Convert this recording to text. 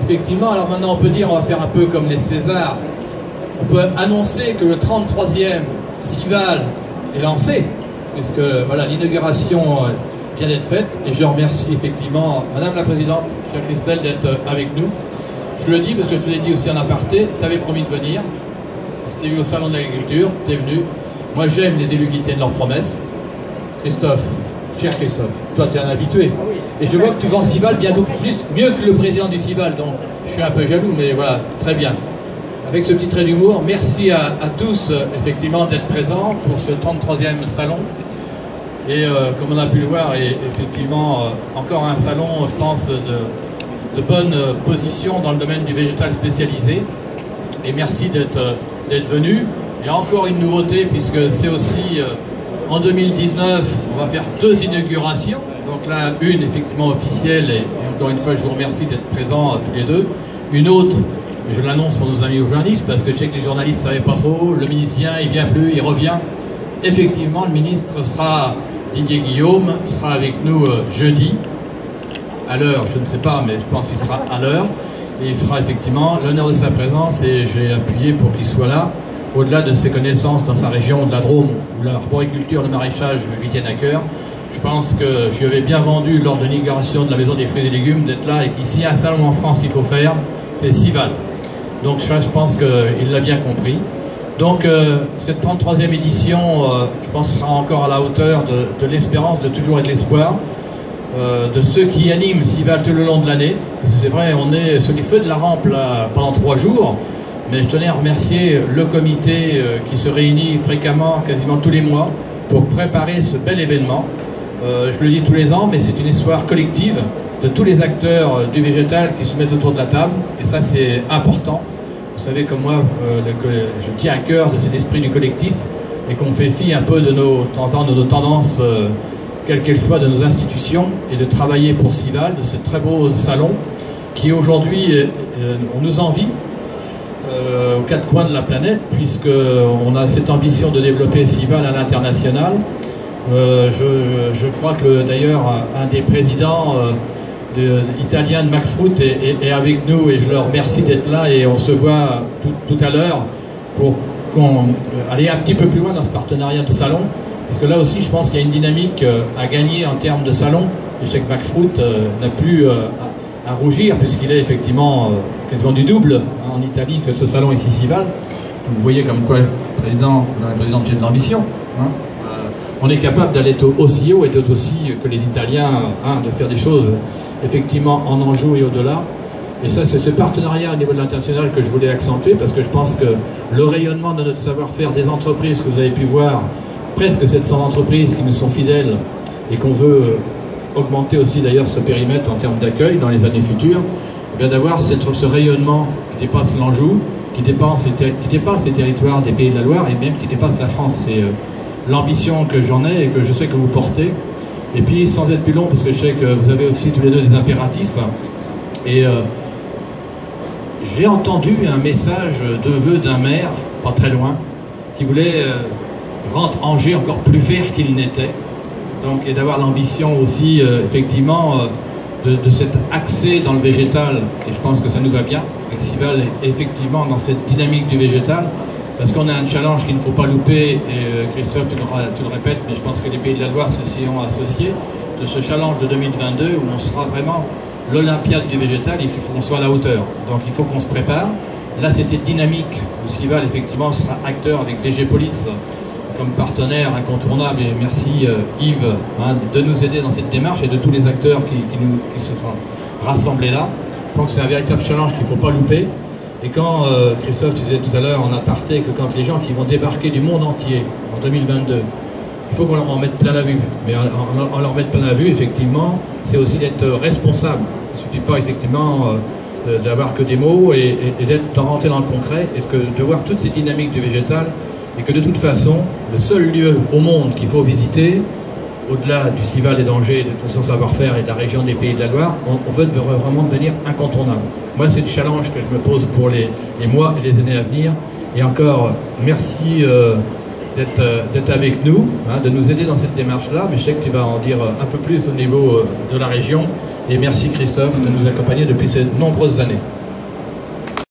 Effectivement, alors maintenant on peut dire, on va faire un peu comme les Césars. On peut annoncer que le 33e Cival est lancé, puisque voilà, l'inauguration vient d'être faite. Et je remercie effectivement Madame la Présidente, chère Christelle, d'être avec nous. Je le dis parce que je te l'ai dit aussi en aparté, tu avais promis de venir. C'était vu au Salon de l'Agriculture, tu es venu. Moi j'aime les élus qui tiennent leurs promesses. Christophe, cher Christophe, toi tu es un habitué. Et je vois que tu vends Cival bientôt mieux que le président du Cival, donc je suis un peu jaloux, mais voilà, très bien. Avec ce petit trait d'humour, merci à tous effectivement d'être présents pour ce 33e salon. Et comme on a pu le voir, et effectivement encore un salon, je pense, de bonne position dans le domaine du végétal spécialisé. Et merci d'être venu. Il y a encore une nouveauté, puisque c'est aussi en 2019, on va faire 2 inaugurations. Donc là, une effectivement officielle, et encore une fois, je vous remercie d'être présents tous les deux. Une autre, je l'annonce pour nos amis journalistes, parce que je sais que les journalistes ne savaient pas trop, le ministre vient, il vient plus, il revient. Effectivement, le ministre sera, Didier Guillaume, sera avec nous jeudi, à l'heure, je ne sais pas, mais je pense qu'il sera à l'heure. Et il fera effectivement l'honneur de sa présence, et j'ai appuyé pour qu'il soit là, au-delà de ses connaissances dans sa région de la Drôme, où l'arboriculture, le maraîchage lui tiennent à cœur. Je pense que je lui avais bien vendu lors de l'inauguration de la Maison des Fruits et Légumes d'être là, et qu'ici, il y a un salon en France qu'il faut faire, c'est Cival. Donc je pense qu'il l'a bien compris. Donc cette 33e édition, je pense, sera encore à la hauteur de l'espérance, de toujours et de l'espoir, de ceux qui animent Cival tout le long de l'année. Parce que c'est vrai, on est sur les feux de la rampe là, pendant 3 jours, mais je tenais à remercier le comité qui se réunit fréquemment, quasiment tous les mois, pour préparer ce bel événement. Je le dis tous les ans, mais c'est une histoire collective de tous les acteurs du végétal qui se mettent autour de la table, et ça c'est important. Vous savez comme moi, je tiens à cœur de cet esprit du collectif, et qu'on fait fi un peu de nos tendances, quelles qu'elles soient, de nos institutions, et de travailler pour Cival, de ce très beau salon, qui aujourd'hui, on nous envie, aux 4 coins de la planète, puisqu'on a cette ambition de développer Cival à l'international. Je crois que d'ailleurs un des présidents italien de McFruit est avec nous, et je leur remercie d'être là, et on se voit tout à l'heure pour aller un petit peu plus loin dans ce partenariat de salon, parce que là aussi je pense qu'il y a une dynamique à gagner en termes de salon. Je sais que McFruit n'a plus à rougir, puisqu'il est effectivement quasiment du double en Italie que ce salon ici Cival. Vous voyez comme quoi le président j'ai de l'ambition, hein. On est capable d'aller aussi haut et d'être aussi que les Italiens, hein, de faire des choses effectivement en Anjou et au-delà. Et ça, c'est ce partenariat au niveau de l'international que je voulais accentuer, parce que je pense que le rayonnement de notre savoir-faire des entreprises que vous avez pu voir, presque 700 entreprises qui nous sont fidèles, et qu'on veut augmenter aussi d'ailleurs ce périmètre en termes d'accueil dans les années futures, et bien d'avoir ce rayonnement qui dépasse l'Anjou, qui dépasse les territoires des Pays de la Loire, et même qui dépasse la France. C'est l'ambition que j'en ai et que je sais que vous portez. Et puis sans être plus long, parce que je sais que vous avez aussi tous les deux des impératifs, et j'ai entendu un message de vœu d'un maire, pas très loin, qui voulait rendre Angers encore plus vert qu'il n'était, donc, et d'avoir l'ambition aussi effectivement de cet accès dans le végétal, et je pense que ça nous va bien, avec Cival est effectivement dans cette dynamique du végétal. Parce qu'on a un challenge qu'il ne faut pas louper, et Christophe, tu le répètes, mais je pense que les Pays de la Loire se sont associés de ce challenge de 2022 où on sera vraiment l'Olympiade du végétal, et qu'il faut qu'on soit à la hauteur. Donc il faut qu'on se prépare. Là, c'est cette dynamique où Cival, effectivement, sera acteur avec DG Police comme partenaire incontournable, et merci Yves, hein, de nous aider dans cette démarche, et de tous les acteurs qui se sont rassemblés là. Je pense que c'est un véritable challenge qu'il ne faut pas louper. Et quand, Christophe, tu disais tout à l'heure en aparté que quand les gens qui vont débarquer du monde entier en 2022, il faut qu'on leur en mette plein la vue. Mais en leur mettre plein la vue, effectivement, c'est aussi d'être responsable. Il ne suffit pas, effectivement, d'avoir que des mots, et d'être rentré dans le concret, et de voir toutes ces dynamiques du végétal, et que de toute façon, le seul lieu au monde qu'il faut visiter, au-delà du Cival et d'Angers, de tout son savoir-faire et de la région des Pays de la Loire, on veut vraiment devenir incontournable. Moi, c'est le challenge que je me pose pour les mois et les années à venir. Et encore, merci d'être avec nous, hein, de nous aider dans cette démarche-là. Mais je sais que tu vas en dire un peu plus au niveau de la région Et merci Christophe de nous accompagner depuis ces nombreuses années.